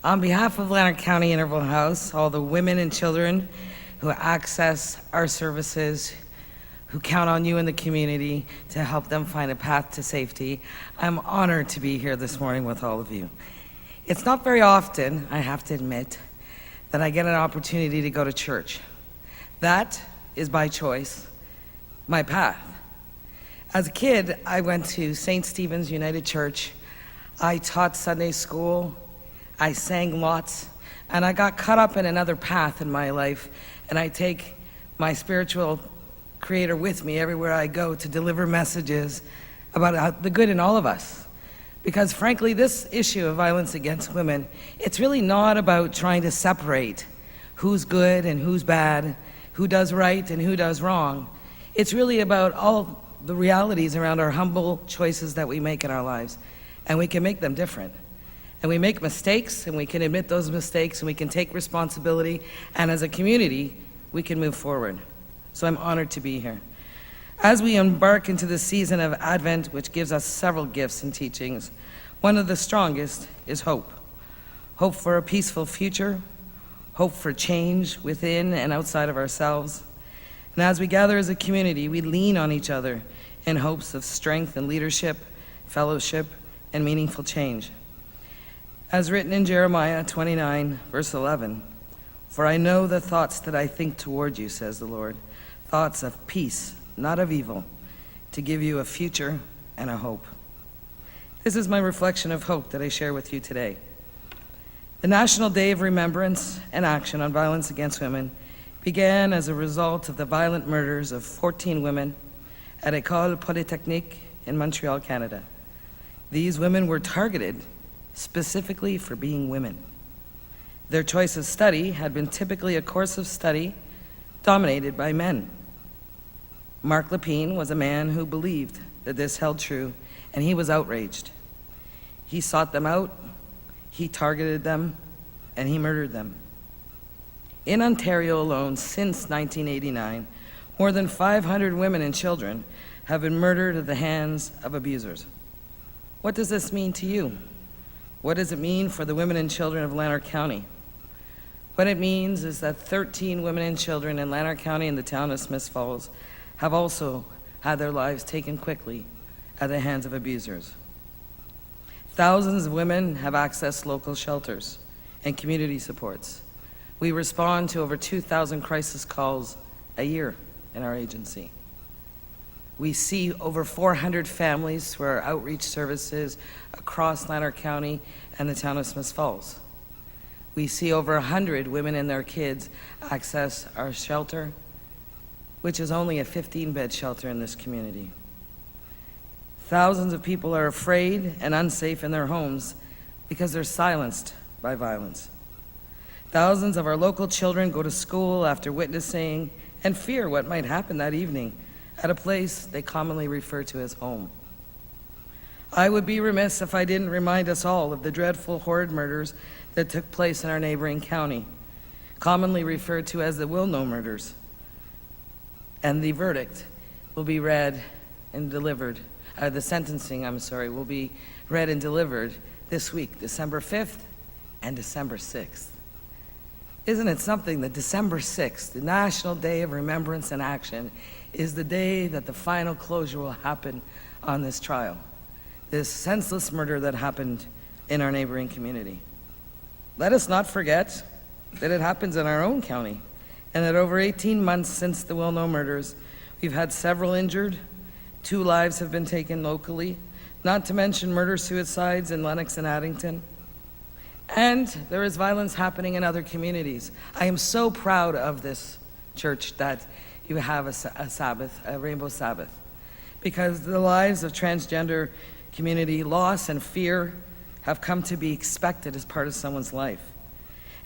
On behalf of Lanark County Interval House, all the women and children who access our services, who count on you in the community to help them find a path to safety, I'm honored to be here this morning with all of you. It's not very often, I have to admit, that I get an opportunity to go to church. That is by choice, my path. As a kid, I went to St. Stephen's United Church. I taught Sunday school, I sang lots, and I got caught up in another path in my life, and I take my spiritual creator with me everywhere I go to deliver messages about the good in all of us. Because frankly, this issue of violence against women, it's really not about trying to separate who's good and who's bad, who does right and who does wrong. It's really about all the realities around our humble choices that we make in our lives, and we can make them different. And we make mistakes, and we can admit those mistakes, and we can take responsibility, and as a community, we can move forward. So I'm honored to be here. As we embark into the season of Advent, which gives us several gifts and teachings, one of the strongest is hope. Hope for a peaceful future, hope for change within and outside of ourselves. And as we gather as a community, we lean on each other in hopes of strength and leadership, fellowship, and meaningful change. As written in Jeremiah 29, verse 11, "For I know the thoughts that I think toward you, says the Lord, thoughts of peace, not of evil, to give you a future and a hope." This is my reflection of hope that I share with you today. The National Day of Remembrance and Action on Violence Against Women began as a result of the violent murders of 14 women at École Polytechnique in Montreal, Canada. These women were targeted specifically for being women. Their choice of study had been typically a course of study dominated by men. Marc Lepine was a man who believed that this held true, and he was outraged. He sought them out, he targeted them, and he murdered them. In Ontario alone, since 1989, more than 500 women and children have been murdered at the hands of abusers. What does this mean to you? What does it mean for the women and children of Lanark County? What it means is that 13 women and children in Lanark County and the town of Smiths Falls have also had their lives taken quickly at the hands of abusers. Thousands of women have accessed local shelters and community supports. We respond to over 2,000 crisis calls a year in our agency. We see over 400 families through our outreach services across Lanark County and the town of Smiths Falls. We see over 100 women and their kids access our shelter, which is only a 15-bed shelter in this community. Thousands of people are afraid and unsafe in their homes because they're silenced by violence. Thousands of our local children go to school after witnessing and fear what might happen that evening at a place they commonly refer to as home. I would be remiss if I didn't remind us all of the dreadful, horrid murders that took place in our neighboring county, commonly referred to as the Wilno murders. And the verdict will be read and delivered, the sentencing, will be read and delivered this week, December 5th and December 6th. Isn't it something that December 6th, the National Day of Remembrance and Action, is the day that the final closure will happen on this trial, this senseless murder that happened in our neighboring community. Let us not forget that it happens in our own county, and that over 18 months since the Wilno murders, we've had several injured, 2 lives have been taken locally, not to mention murder-suicides in Lennox and Addington. And there is violence happening in other communities. I am so proud of this church that you have a Sabbath, a Rainbow Sabbath, because the lives of transgender community, loss and fear have come to be expected as part of someone's life.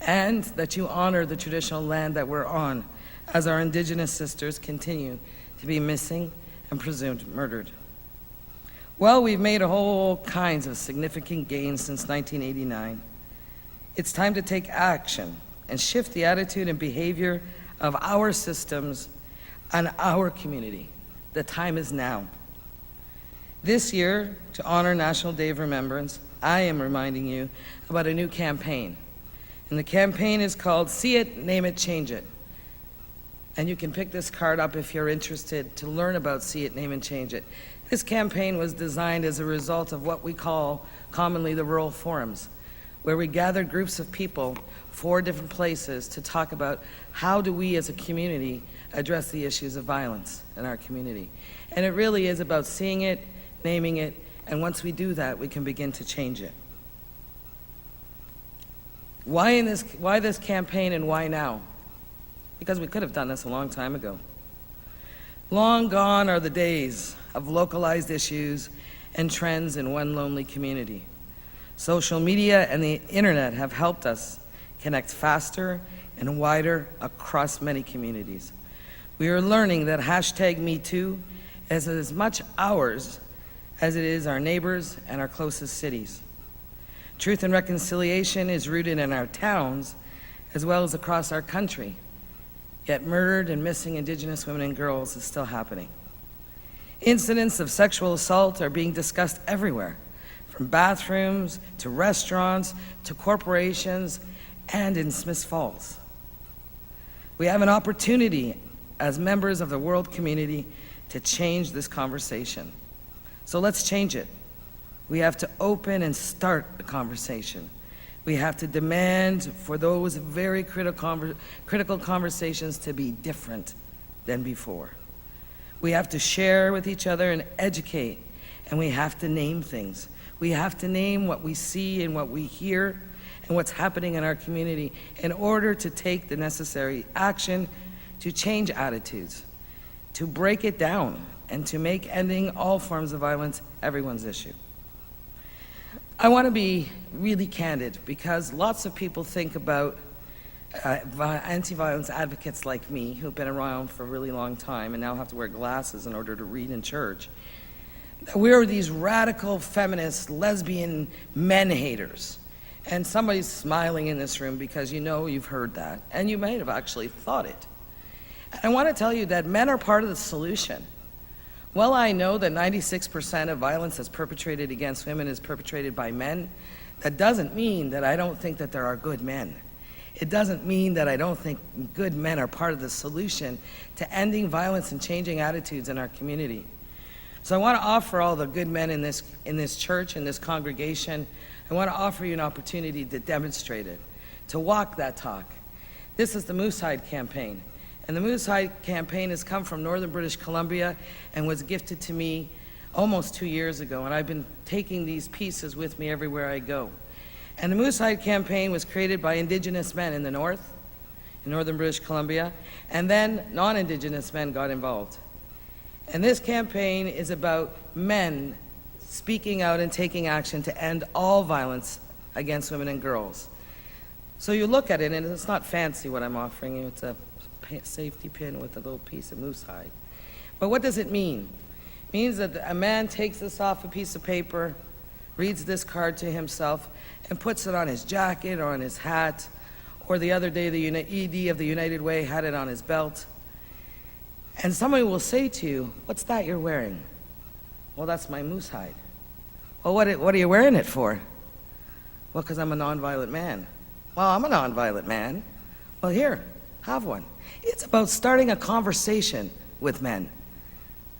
And that you honor the traditional land that we're on as our Indigenous sisters continue to be missing and presumed murdered. Well, we've made all kinds of significant gains since 1989. It's time to take action and shift the attitude and behavior of our systems and our community. The time is now. This year, to honor National Day of Remembrance, I am reminding you about a new campaign And the campaign is called See It, Name It, Change It. And you can pick this card up if you're interested to learn about See It, Name It, Change It. This campaign was designed as a result of what we call commonly the rural forums, where we gathered groups of people, 4 different places, to talk about how do we as a community address the issues of violence in our community. And it really is about seeing it, naming it, and once we do that, we can begin to change it. Why this campaign and why now? Because we could have done this a long time ago. Long gone are the days of localized issues and trends in one lonely community. Social media and the internet have helped us connect faster and wider across many communities. We are learning that #MeToo is as much ours as it is our neighbors and our closest cities. Truth and reconciliation is rooted in our towns as well as across our country. Yet murdered and missing Indigenous women and girls is still happening. Incidents of sexual assault are being discussed everywhere, from bathrooms to restaurants to corporations and in Smiths Falls. We have an opportunity as members of the world community to change this conversation. So let's change it. We have to open and start a conversation. We have to demand for those very critical conversations to be different than before. We have to share with each other and educate, and we have to name things. We have to name what we see and what we hear and what's happening in our community in order to take the necessary action to change attitudes, to break it down, and to make ending all forms of violence everyone's issue. I want to be really candid because lots of people think about anti-violence advocates like me who've been around for a really long time and now have to wear glasses in order to read in church. We're these radical feminist lesbian men haters. And somebody's smiling in this room because you know you've heard that and you might have actually thought it. And I want to tell you that men are part of the solution. Well, I know that 96% of violence that's perpetrated against women is perpetrated by men. That doesn't mean that I don't think that there are good men. It doesn't mean that I don't think good men are part of the solution to ending violence and changing attitudes in our community. So I want to offer all the good men in this church, in this congregation, I want to offer you an opportunity to demonstrate it, to walk that talk. This is the Moosehide campaign. And the Moosehide campaign has come from northern British Columbia and was gifted to me almost 2 years ago. And I've been taking these pieces with me everywhere I go. And the Moosehide campaign was created by Indigenous men in the north, in northern British Columbia, and then non-Indigenous men got involved. And this campaign is about men speaking out and taking action to end all violence against women and girls. So you look at it, and it's not fancy what I'm offering you. It's a safety pin with a little piece of moose hide. But what does it mean? It means that a man takes this off a piece of paper, reads this card to himself, and puts it on his jacket or on his hat, or the other day the ED of the United Way had it on his belt. And somebody will say to you, "What's that you're wearing?" "Well, that's my moose hide." "Well, what are you wearing it for?" "Well, because I'm a nonviolent man." "Well, I'm a nonviolent man." "Well, here, have one." It's about starting a conversation with men.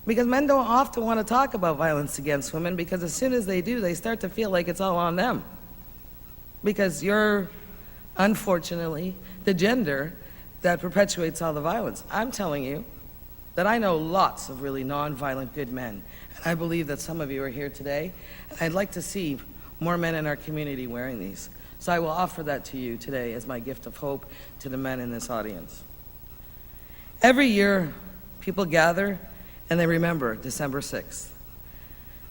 Because men don't often want to talk about violence against women, because as soon as they do, they start to feel like it's all on them. Because you're, unfortunately, the gender that perpetuates all the violence. I'm telling you that I know lots of really nonviolent good men. And I believe that some of you are here today. And I'd like to see more men in our community wearing these. So I will offer that to you today as my gift of hope to the men in this audience. Every year, people gather and they remember December 6th.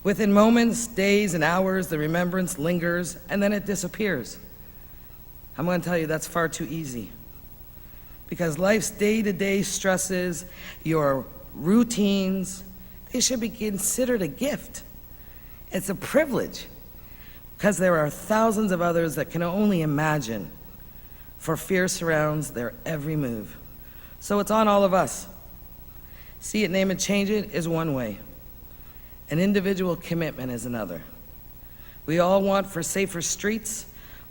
Within moments, days, and hours, the remembrance lingers and then it disappears. I'm going to tell you that's far too easy. Because life's day-to-day stresses, your routines, they should be considered a gift. It's a privilege, because there are thousands of others that can only imagine, for fear surrounds their every move. So it's on all of us. See it, name it, change it is one way. An individual commitment is another. We all want for safer streets,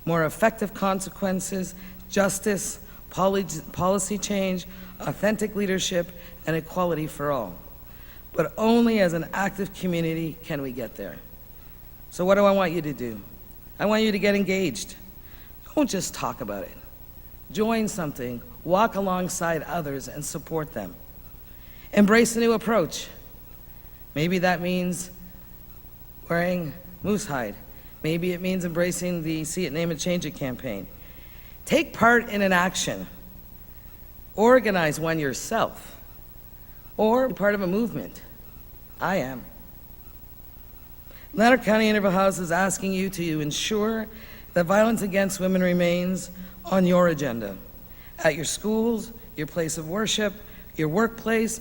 more effective consequences, justice, policy change, authentic leadership, and equality for all. But only as an active community can we get there. So what do I want you to do? I want you to get engaged. Don't just talk about it. Join something, walk alongside others, and support them. Embrace a new approach. Maybe that means wearing moose hide. Maybe it means embracing the See It, Name It, Change It campaign. Take part in an action. Organize one yourself. Or be part of a movement. I am. Lander County Interville House is asking you to ensure that violence against women remains on your agenda. At your schools, your place of worship, your workplace,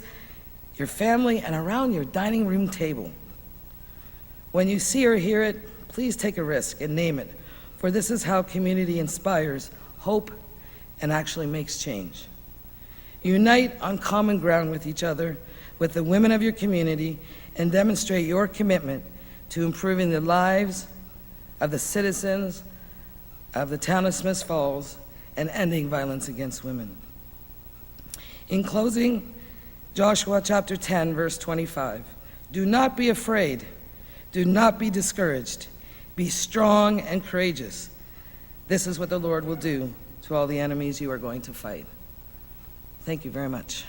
your family, and around your dining room table. When you see or hear it, please take a risk and name it, for this is how community inspires hope and actually makes change. Unite on common ground with each other, with the women of your community, and demonstrate your commitment to improving the lives of the citizens of the town of Smiths Falls and ending violence against women. In closing, Joshua chapter 10, verse 25. Do not be afraid. Do not be discouraged. Be strong and courageous. This is what the Lord will do to all the enemies you are going to fight. Thank you very much.